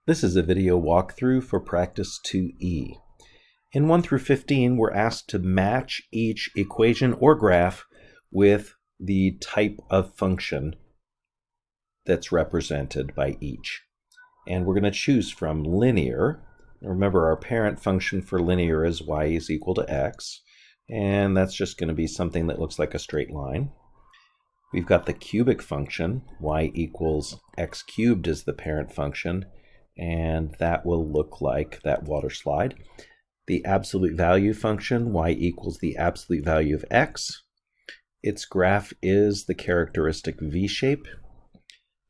This is a video walkthrough for Practice 2E. In 1 through 15, we're asked to match each equation or graph with the type of function that's represented by each. And we're going to choose from linear. Remember, our parent function for linear is y is equal to x, and that's just going to be something that looks like a straight line. We've got the cubic function, y equals x cubed is the parent function, and that will look like that water slide. The absolute value function, y equals the absolute value of x. Its graph is the characteristic v shape.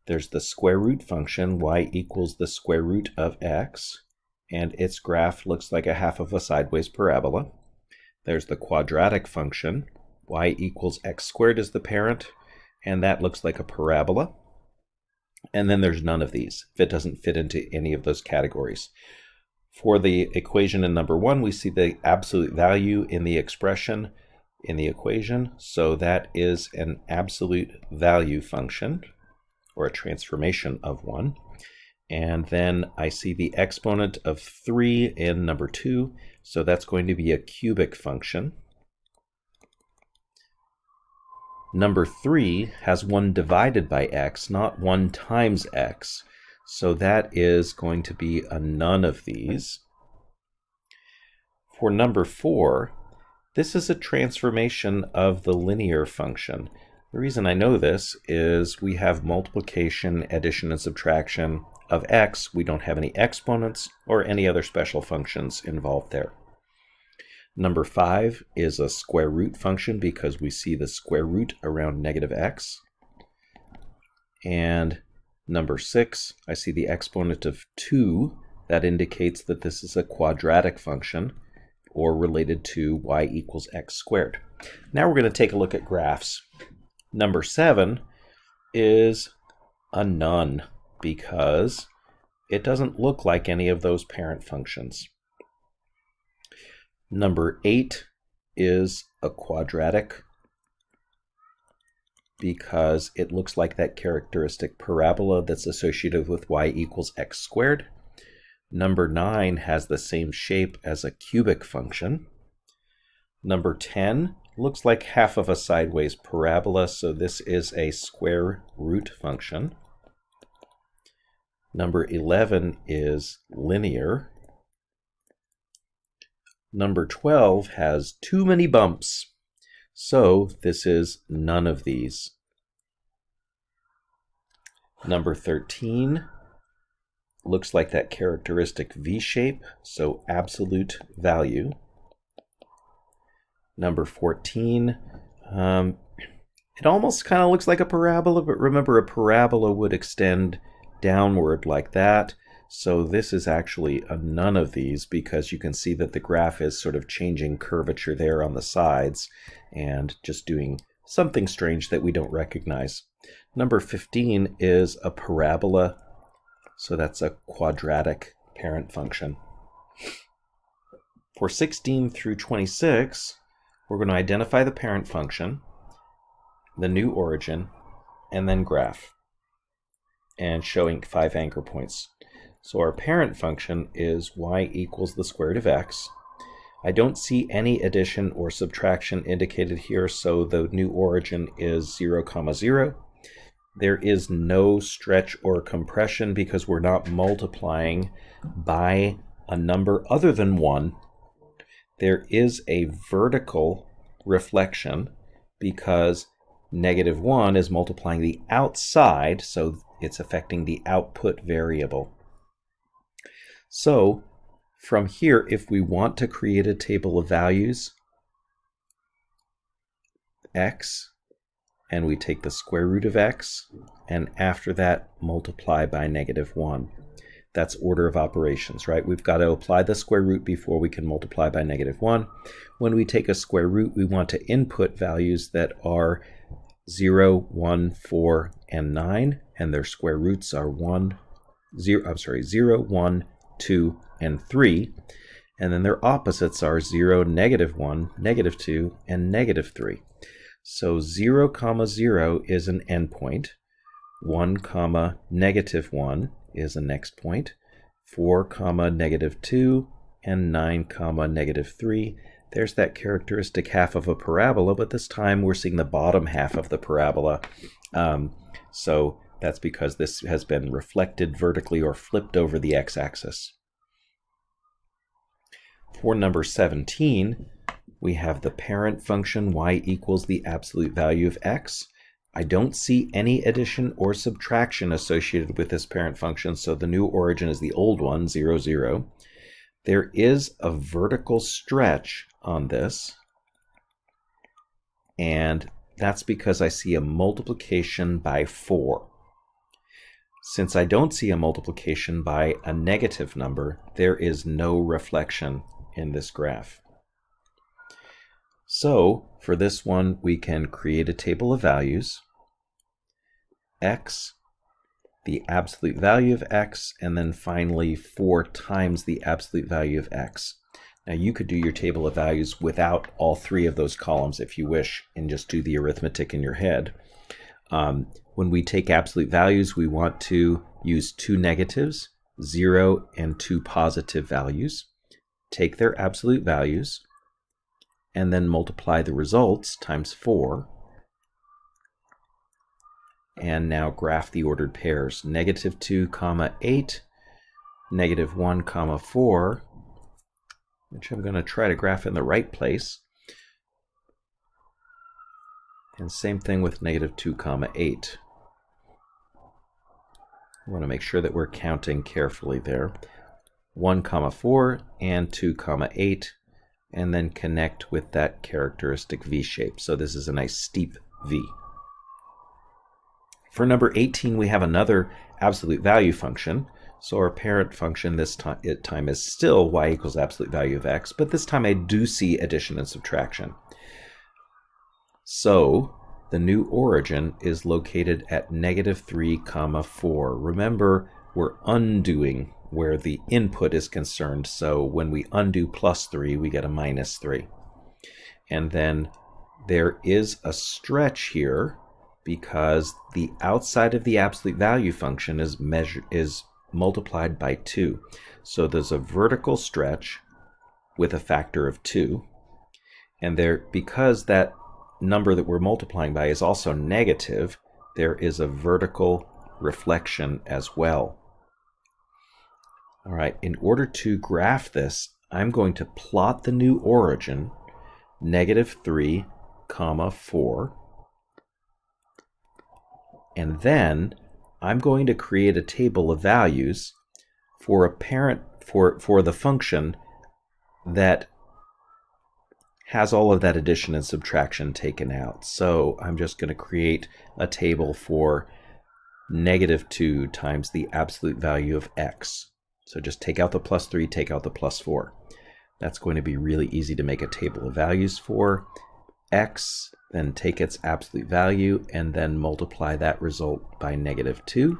There's the square root function, y equals the square root of x, and its graph looks like a half of a sideways parabola. There's the quadratic function, y equals x squared is the parent, and that looks like a parabola. And then there's none of these. If it doesn't fit into any of those categories. For the equation in number 1, we see the absolute value in the expression in the equation. So that is an absolute value function, or a transformation of one. And then I see the exponent of 3 in number 2. So that's going to be a cubic function. Number 3 has 1 divided by x, not 1 times x. So that is going to be a none of these. For number 4, this is a transformation of the linear function. The reason I know this is we have multiplication, addition, and subtraction of x. We don't have any exponents or any other special functions involved there. Number 5 is a square root function because we see the square root around negative x. And number 6, I see the exponent of 2. That indicates that this is a quadratic function, or related to y equals x squared. Now we're going to take a look at graphs. Number 7 is a none because it doesn't look like any of those parent functions. Number 8 is a quadratic because it looks like that characteristic parabola that's associated with y equals x squared. Number 9 has the same shape as a cubic function. Number 10 looks like half of a sideways parabola, so this is a square root function. Number 11 is linear. Number 12 has too many bumps, so this is none of these. Number 13 looks like that characteristic V shape, so absolute value. Number 14, it almost kind of looks like a parabola, but remember a parabola would extend downward like that. So this is actually a none of these because you can see that the graph is sort of changing curvature there on the sides and just doing something strange that we don't recognize. Number 15 is a parabola, so that's a quadratic parent function. For 16 through 26, we're going to identify the parent function, the new origin, and then graph, and showing 5 anchor points. So our parent function is y equals the square root of x. I don't see any addition or subtraction indicated here, so the new origin is 0, 0. There is no stretch or compression because we're not multiplying by a number other than 1. There is a vertical reflection because negative 1 is multiplying the outside, so it's affecting the output variable. So from here, if we want to create a table of values, x, and we take the square root of x, and after that multiply by negative 1. That's order of operations, right? We've got to apply the square root before we can multiply by negative 1. When we take a square root, we want to input values that are 0, 1, 4, and 9, and their square roots are 0, 1, 2, and 3. And then their opposites are 0, negative 1, negative 2, and negative 3. So 0, 0 is an endpoint. 1, negative 1 is a next point. 4 comma negative 2, and 9 comma negative 3. There's that characteristic half of a parabola, but this time we're seeing the bottom half of the parabola. So that's because this has been reflected vertically or flipped over the x-axis. For number 17, we have the parent function y equals the absolute value of x. I don't see any addition or subtraction associated with this parent function, so the new origin is the old one, 0, 0. There is a vertical stretch on this, and that's because I see a multiplication by 4. Since I don't see a multiplication by a negative number, there is no reflection in this graph. So for this one, we can create a table of values, x, the absolute value of x, and then finally 4 times the absolute value of x. Now you could do your table of values without all 3 of those columns if you wish, and just do the arithmetic in your head. When we take absolute values, we want to use 2 negatives, 0 and 2 positive values, take their absolute values, and then multiply the results times 4. And now graph the ordered pairs. Negative 2 comma 8, negative 1 comma 4, which I'm going to try to graph in the right place. And same thing with negative 2 comma 8. I want to make sure that we're counting carefully there. 1 comma 4 and 2 comma 8, and then connect with that characteristic V shape. So this is a nice steep V. For number 18, we have another absolute value function. So our parent function this time is still y equals absolute value of x, but this time I do see addition and subtraction. So the new origin is located at negative 3 comma 4. Remember, we're undoing where the input is concerned, so when we undo plus 3, we get a minus 3. And then there is a stretch here because the outside of the absolute value function is multiplied by 2. So there's a vertical stretch with a factor of 2. And there, because that number that we're multiplying by is also negative, there is a vertical reflection as well. All right, in order to graph this, I'm going to plot the new origin, negative 3 comma 4. And then I'm going to create a table of values for a parent for the function that has all of that addition and subtraction taken out. So I'm just going to create a table for negative 2 times the absolute value of x. So just take out the plus 3, take out the plus 4. That's going to be really easy to make a table of values for. X, then take its absolute value, and then multiply that result by negative 2.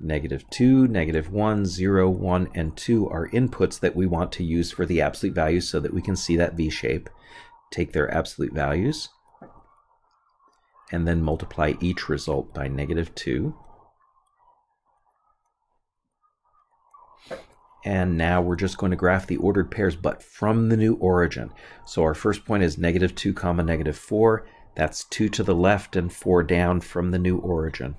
Negative 2, negative 1, 0, 1, and 2 are inputs that we want to use for the absolute values so that we can see that V shape. Take their absolute values, and then multiply each result by negative 2. And now we're just going to graph the ordered pairs, but from the new origin. So our first point is negative 2 comma negative 4. That's 2 to the left and 4 down from the new origin.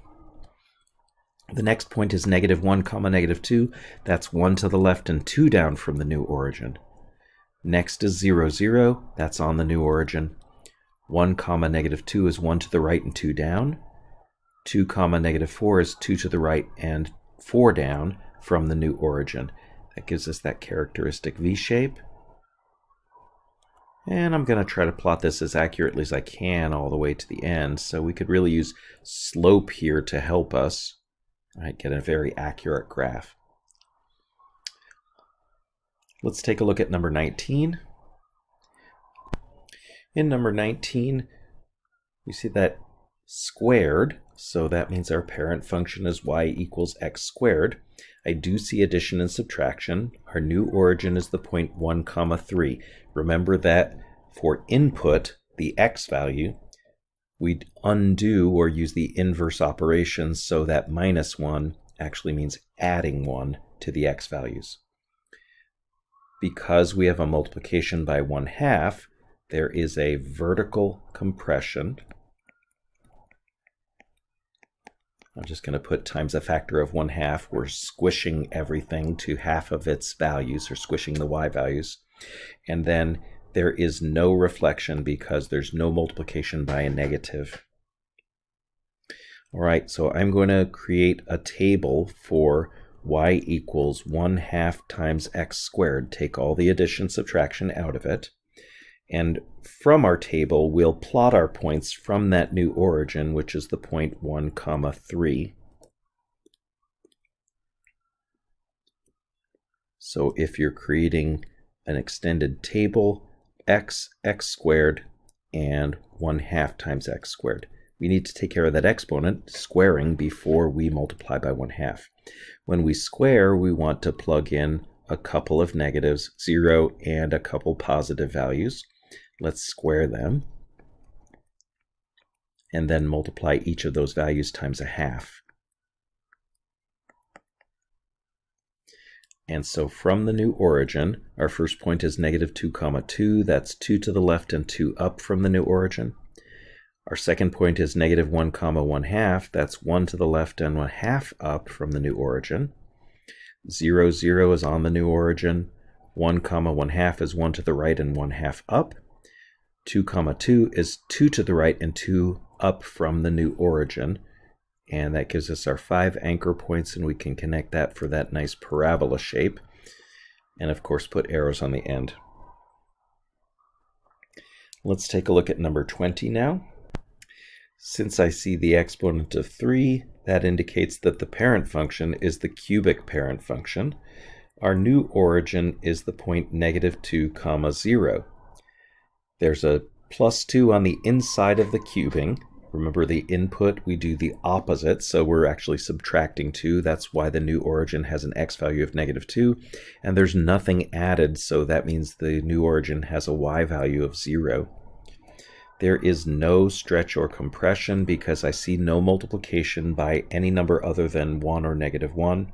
The next point is negative 1 comma negative 2. That's 1 to the left and 2 down from the new origin. Next is 0, 0. That's on the new origin. 1 comma negative 2 is 1 to the right and 2 down. 2 comma negative 4 is 2 to the right and 4 down from the new origin. That gives us that characteristic V shape. And I'm going to try to plot this as accurately as I can all the way to the end. So we could really use slope here to help us, right, get a very accurate graph. Let's take a look at number 19. In number 19, we see that squared, so that means our parent function is y equals x squared. I do see addition and subtraction. Our new origin is the point 1 comma 3. Remember that for input, the x value, we'd undo or use the inverse operations so that minus 1 actually means adding 1 to the x values. Because we have a multiplication by 1/2, there is a vertical compression. I'm just going to put times a factor of 1/2. We're squishing everything to half of its values, or squishing the y values. And then there is no reflection because there's no multiplication by a negative. All right, so I'm going to create a table for y equals 1/2 times x squared. Take all the addition subtraction out of it. And from our table, we'll plot our points from that new origin, which is the point 1, 3. So if you're creating an extended table, x squared, and 1/2 times x squared. We need to take care of that exponent, squaring, before we multiply by 1/2. When we square, we want to plug in a couple of negatives, 0 and a couple positive values. Let's square them, and then multiply each of those values times 1/2. And so from the new origin, our first point is -2, 2. That's 2 to the left and 2 up from the new origin. Our second point is -1, 1/2. That's 1 to the left and 1/2 up from the new origin. 0, 0 is on the new origin. 1, 1/2 is 1 to the right and 1/2 up. 2, 2 is 2 to the right and 2 up from the new origin. And that gives us our 5 anchor points, and we can connect that for that nice parabola shape. And of course, put arrows on the end. Let's take a look at number 20 now. Since I see the exponent of 3, that indicates that the parent function is the cubic parent function. Our new origin is the point -2, 0. There's a +2 on the inside of the cubing. Remember, the input, we do the opposite, so we're actually subtracting 2. That's why the new origin has an x value of -2. And there's nothing added, so that means the new origin has a y value of 0. There is no stretch or compression because I see no multiplication by any number other than 1 or -1.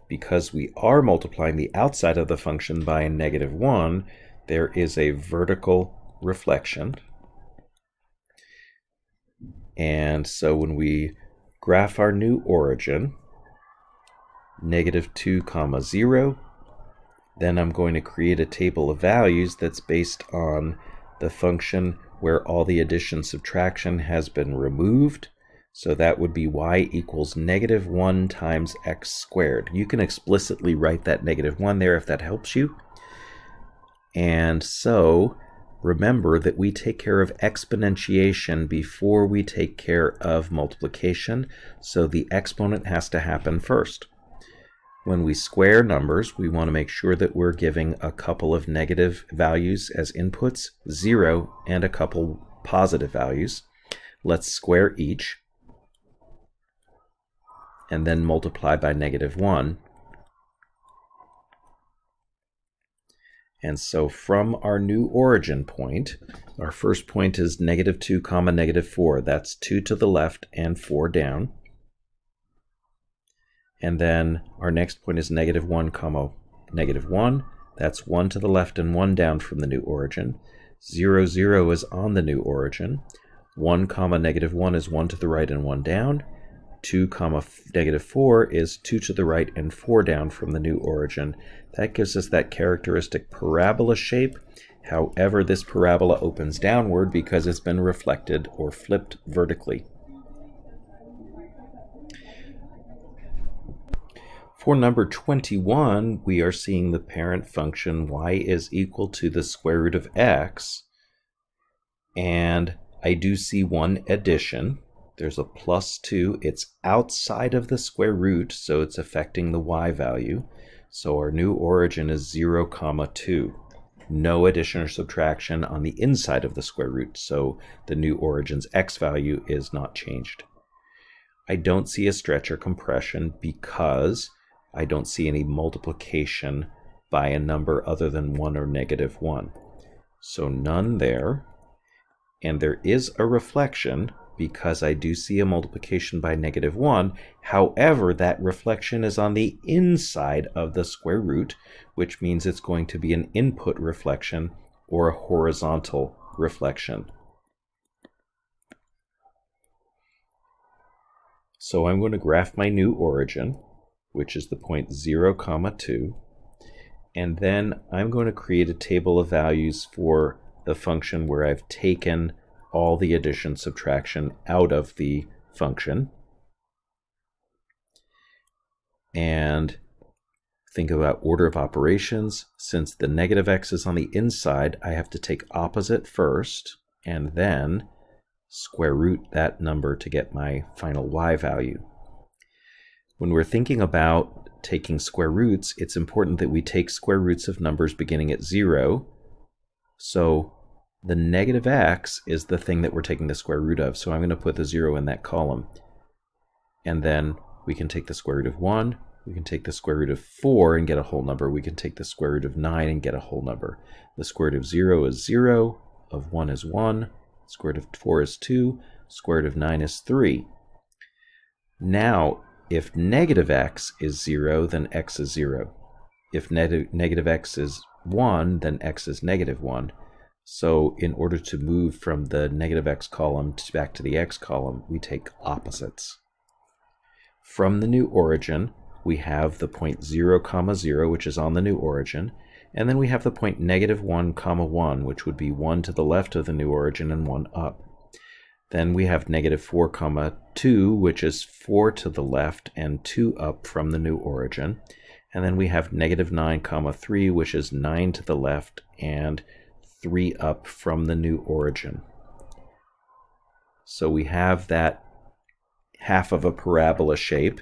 Because we are multiplying the outside of the function by a -1, there is a vertical reflection. And so when we graph our new origin, -2, 0, then I'm going to create a table of values that's based on the function where all the addition subtraction has been removed. So that would be y equals -1 times x squared. You can explicitly write that -1 there if that helps you. And so remember that we take care of exponentiation before we take care of multiplication, so the exponent has to happen first. When we square numbers, we want to make sure that we're giving a couple of negative values as inputs, 0, and a couple positive values. Let's square each, and then multiply by -1. And so from our new origin point, our first point is -2, -4. That's 2 to the left and 4 down. And then our next point is -1, -1. That's 1 to the left and 1 down from the new origin. 0, 0 is on the new origin. 1, -1 is 1 to the right and 1 down. 2, -4 is 2 to the right and 4 down from the new origin. That gives us that characteristic parabola shape. However, this parabola opens downward because it's been reflected or flipped vertically. For number 21, we are seeing the parent function y is equal to the square root of x. And I do see one addition. There's a +2. It's outside of the square root, so it's affecting the y value. So our new origin is 0, 2. No addition or subtraction on the inside of the square root, so the new origin's x value is not changed. I don't see a stretch or compression because I don't see any multiplication by a number other than 1 or -1. So none there. And there is a reflection because I do see a multiplication by -1. However, that reflection is on the inside of the square root, which means it's going to be an input reflection or a horizontal reflection. So I'm going to graph my new origin, which is the point 0, 2, and then I'm going to create a table of values for the function where I've taken all the addition subtraction out of the function. And think about order of operations. Since the -x is on the inside, I have to take opposite first and then square root that number to get my final y value. When we're thinking about taking square roots, it's important that we take square roots of numbers beginning at 0. So the -x is the thing that we're taking the square root of. So I'm going to put the 0 in that column. And then we can take the square root of 1. We can take the square root of 4 and get a whole number. We can take the square root of 9 and get a whole number. The square root of 0 is 0. Of 1 is 1. Square root of 4 is 2. Square root of 9 is 3. Now, if -x is 0, then x is 0. If -x is 1, then x is -1. So in order to move from the -x column back to the x column, we take opposites. From the new origin, we have the point 0, 0, which is on the new origin, and then we have the point -1, 1, which would be 1 to the left of the new origin and 1 up. Then we have -4, 2, which is 4 to the left and 2 up from the new origin. And then we have -9, 3, which is 9 to the left and 3 up from the new origin. So we have that half of a parabola shape,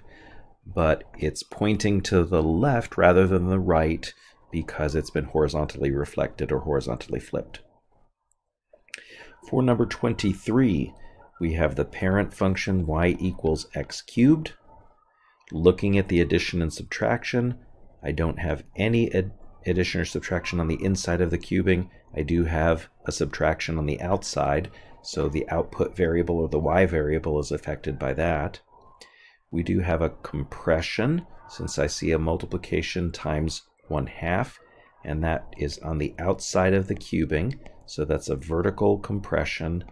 but it's pointing to the left rather than the right because it's been horizontally reflected or horizontally flipped. For number 23, we have the parent function y equals x cubed. Looking at the addition and subtraction, I don't have any addition or subtraction on the inside of the cubing. I do have a subtraction on the outside, so the output variable or the y variable is affected by that. We do have a compression, since I see a multiplication times 1/2, and that is on the outside of the cubing, so that's a vertical compression.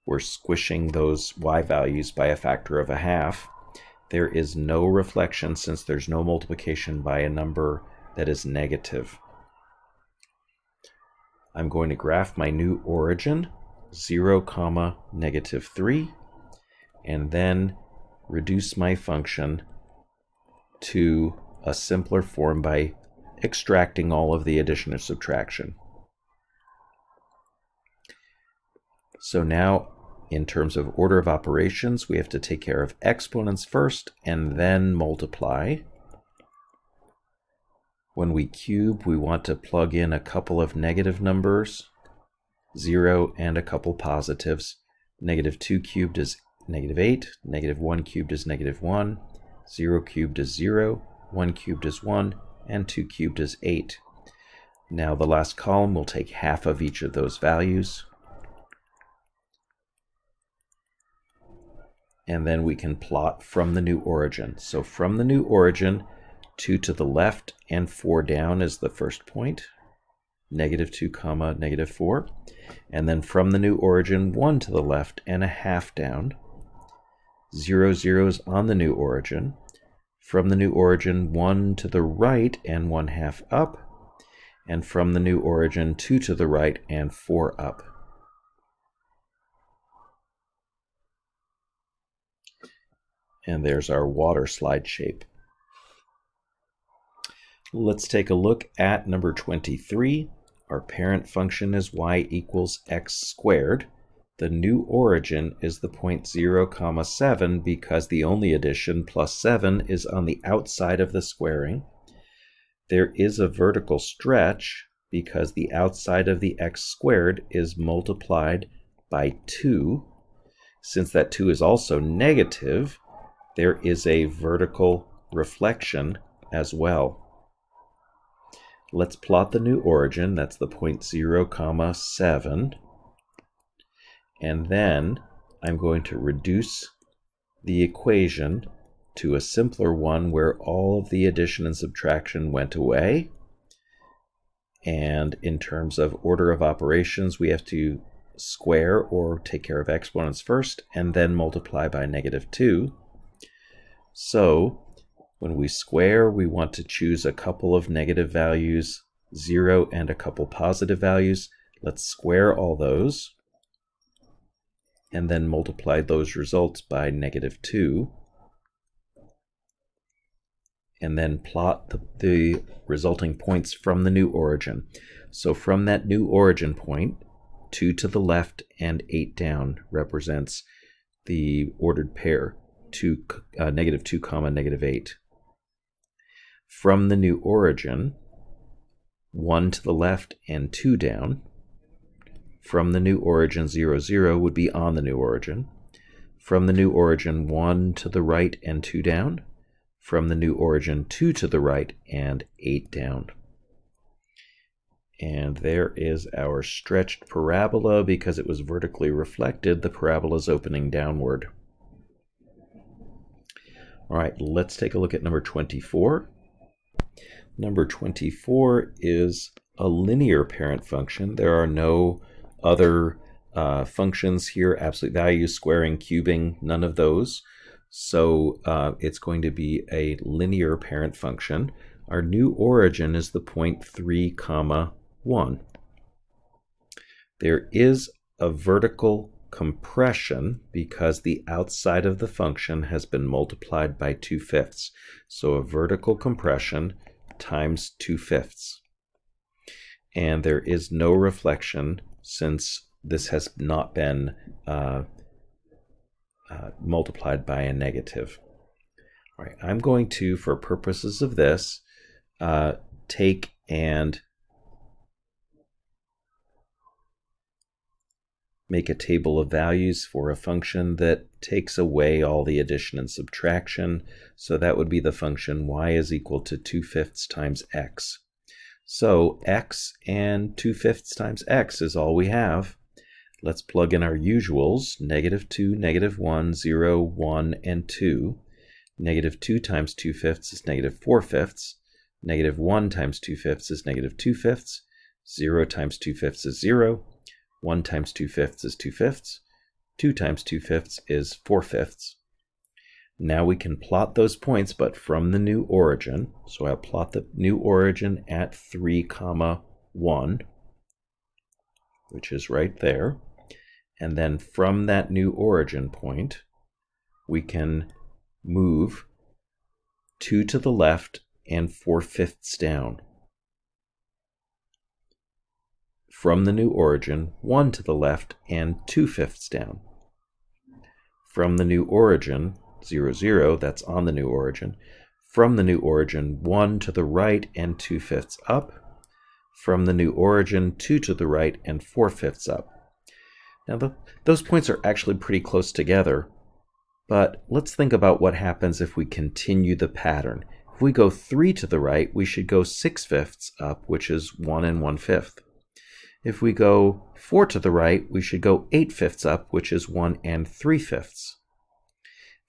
We're squishing those y values by a factor of 1/2. There is no reflection since there's no multiplication by a number that is negative. I'm going to graph my new origin, 0, -3, and then reduce my function to a simpler form by extracting all of the addition or subtraction. So now, in terms of order of operations, we have to take care of exponents first and then multiply. When we cube, we want to plug in a couple of negative numbers, 0 and a couple positives. -2 cubed is -8, -1 cubed is -1, 0 cubed is 0, 1 cubed is 1, and 2 cubed is 8. Now the last column will take half of each of those values. And then we can plot from the new origin. So from the new origin, 2 to the left and 4 down is the first point, -2, -4. And then from the new origin, 1 to the left and a half down. 0, 0 is on the new origin. From the new origin, 1 to the right and 1/2 up. And from the new origin, 2 to the right and 4 up. And there's our water slide shape. Let's take a look at number 23. Our parent function is y equals x squared. The new origin is the point 0, 7 because the only addition plus 7 is on the outside of the squaring. There is a vertical stretch because the outside of the x squared is multiplied by 2. Since that 2 is also negative, there is a vertical reflection as well. Let's plot the new origin. That's the point 0, 7. And then I'm going to reduce the equation to a simpler one where all of the addition and subtraction went away. And in terms of order of operations, we have to square or take care of exponents first and then multiply by -2. So when we square, we want to choose a couple of negative values, 0 and a couple positive values. Let's square all those and then multiply those results by -2. And then plot the resulting points from the new origin. So from that new origin point, 2 to the left and 8 down represents the ordered pair, -2, -8. From the new origin, 1 to the left and 2 down. From the new origin, 0, 0 would be on the new origin. From the new origin, 1 to the right and 2 down. From the new origin, 2 to the right and 8 down. And there is our stretched parabola. Because it was vertically reflected, the parabola is opening downward. All right, let's take a look at number 24. Number 24 is a linear parent function. There are no other functions here, absolute values, squaring, cubing, none of those. So it's going to be a linear parent function. Our new origin is the point 3, 1. There is a vertical compression because the outside of the function has been multiplied by 2/5. So a vertical compression times 2/5. And there is no reflection since this has not been multiplied by a negative. All right, I'm going to, for purposes of this, take and make a table of values for a function that takes away all the addition and subtraction. So that would be the function y is equal to 2/5 times x. So x and 2/5 times x is all we have. Let's plug in our usuals, -2, -1, 0, 1, and 2. -2 times 2/5 is -4/5. -1 times 2/5 is -2/5. 0 times 2/5 is 0. 1 times 2/5 is 2/5. 2 times 2/5 is 4/5. Now we can plot those points, but from the new origin. So I'll plot the new origin at 3, 1, which is right there. And then from that new origin point, we can move 2 to the left and 4/5 down. From the new origin, 1 to the left and 2/5 down. From the new origin, 0, 0, that's on the new origin. From the new origin, 1 to the right and 2/5 up. From the new origin, 2 to the right and 4/5 up. Now those points are actually pretty close together, but let's think about what happens if we continue the pattern. If we go 3 to the right, we should go 6/5 up, which is 1 1/5. If we go 4 to the right, we should go 8/5 up, which is 1 3/5.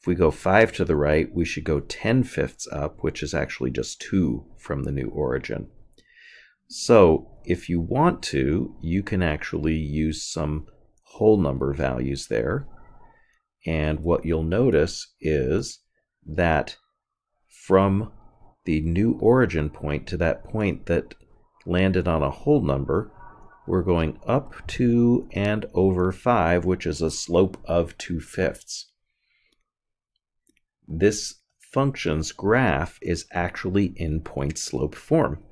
If we go 5 to the right, we should go 10/5 up, which is actually just 2 from the new origin. So if you want to, you can actually use some whole number values there. And what you'll notice is that from the new origin point to that point that landed on a whole number, we're going up 2 and over 5, which is a slope of 2/5. This function's graph is actually in point slope form.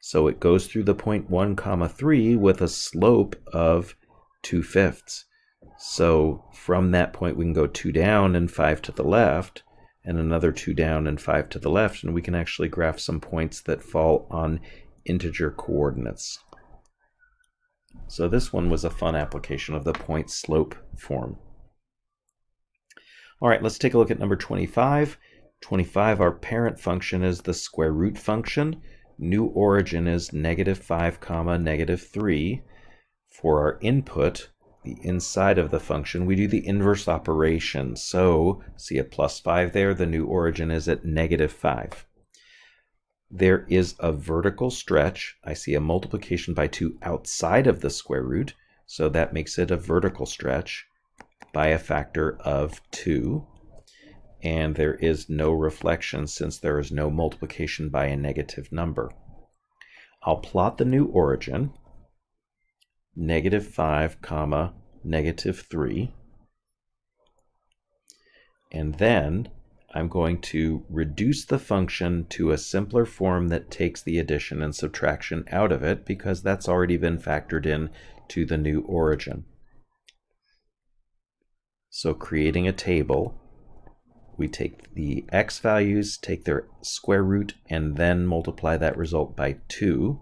So it goes through the point 1, 3 with a slope of 2/5. So from that point we can go 2 down and 5 to the left, and another 2 down and 5 to the left, and we can actually graph some points that fall on integer coordinates. So this one was a fun application of the point slope form. All right, let's take a look at number 25. 25, our parent function is the square root function. New origin is -5, -3. For our input, the inside of the function, we do the inverse operation. So see a plus 5 there, the new origin is at -5. There is a vertical stretch. I see a multiplication by 2 outside of the square root, so that makes it a vertical stretch by a factor of 2. And there is no reflection since there is no multiplication by a negative number. I'll plot the new origin, -5, comma, -3, and then I'm going to reduce the function to a simpler form that takes the addition and subtraction out of it because that's already been factored in to the new origin. So creating a table, we take the x values, take their square root, and then multiply that result by 2.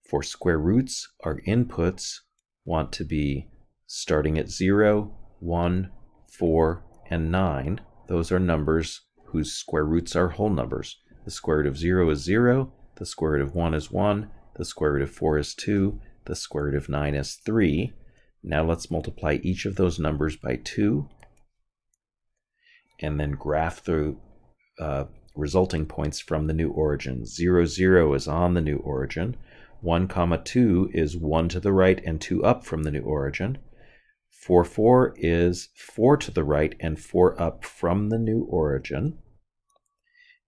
For square roots, our inputs want to be starting at 0, 1, 4, and 9. Those are numbers whose square roots are whole numbers. The square root of 0 is 0, the square root of 1 is 1, the square root of 4 is 2, the square root of 9 is 3. Now let's multiply each of those numbers by 2, and then graph the resulting points from the new origin. 0, 0 is on the new origin. 1, 2 is 1 to the right and 2 up from the new origin. 4, 4 is 4 to the right and 4 up from the new origin.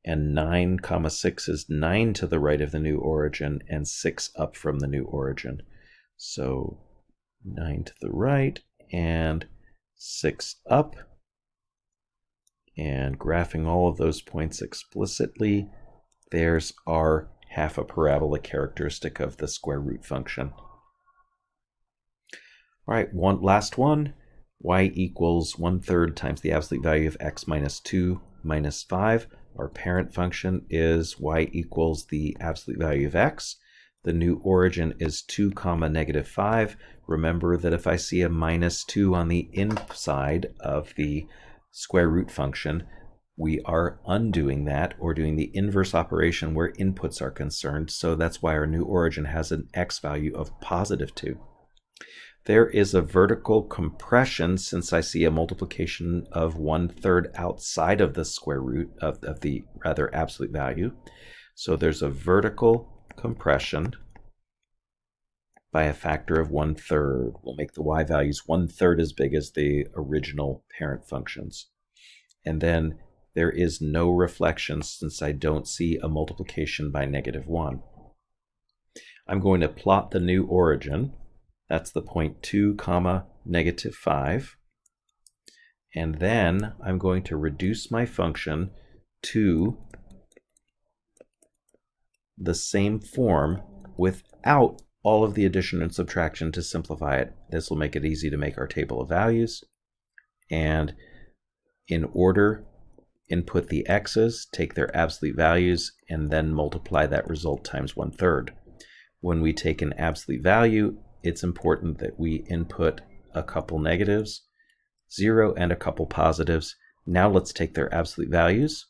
And 9, 6 is 9 to the right of the new origin and 6 up from the new origin. So 9 to the right and 6 up. And graphing all of those points explicitly, there's our half a parabola characteristic of the square root function. All right, last one, y equals 1/3 times the absolute value of x minus 2 minus 5. Our parent function is y equals the absolute value of x. The new origin is 2, -5. Remember that if I see a -2 on the inside of the square root function, we are undoing that or doing the inverse operation where inputs are concerned. So that's why our new origin has an x value of +2. There is a vertical compression since I see a multiplication of 1/3 outside of the square root of the absolute value. So there's a vertical compression by a factor of 1/3. We'll make the y values 1/3 as big as the original parent functions. And then there is no reflection since I don't see a multiplication by -1. I'm going to plot the new origin. That's the point 2, -5. And then I'm going to reduce my function to the same form without all of the addition and subtraction to simplify it. This will make it easy to make our table of values. And in order, input the x's, take their absolute values, and then multiply that result times 1/3. When we take an absolute value, it's important that we input a couple negatives, 0 and a couple positives. Now let's take their absolute values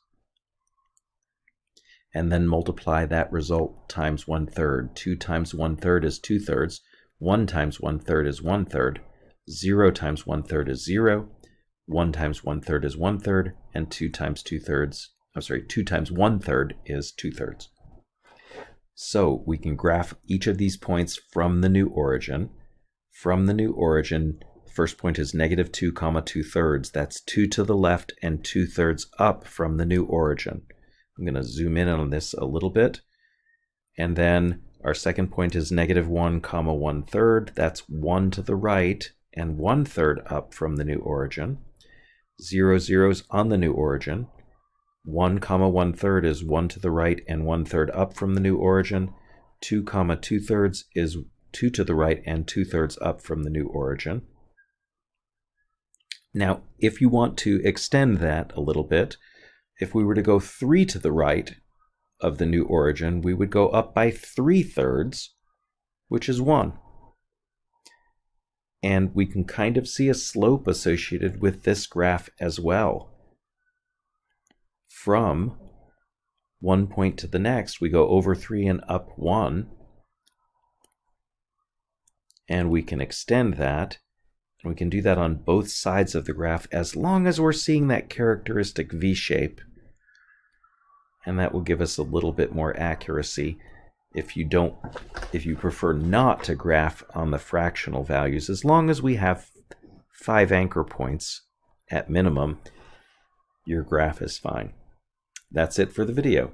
and then multiply that result times 1/3. 2 times 1/3 is 2/3. 1 times 1/3 is 1/3. 0 times 1/3 is 0. 1 times 1/3 is 1/3. And 2 times 1/3 is 2/3. So we can graph each of these points from the new origin. From the new origin, first point is -2, 2/3. That's 2 to the left and 2/3 up from the new origin. I'm going to zoom in on this a little bit. And then our second point is -1, 1/3. That's 1 to the right and 1/3 up from the new origin. 0, 0 is on the new origin. 1, 1/3 is 1 to the right and 1/3 up from the new origin. 2, 2/3 is 2 to the right and 2/3 up from the new origin. Now, if you want to extend that a little bit, if we were to go 3 to the right of the new origin, we would go up by 3/3, which is 1. And we can kind of see a slope associated with this graph as well. From one point to the next, we go over 3 and up 1. And we can extend that. And we can do that on both sides of the graph as long as we're seeing that characteristic V-shape. And that will give us a little bit more accuracy. If you prefer not to graph on the fractional values, as long as we have 5 anchor points at minimum, your graph is fine. That's it for the video.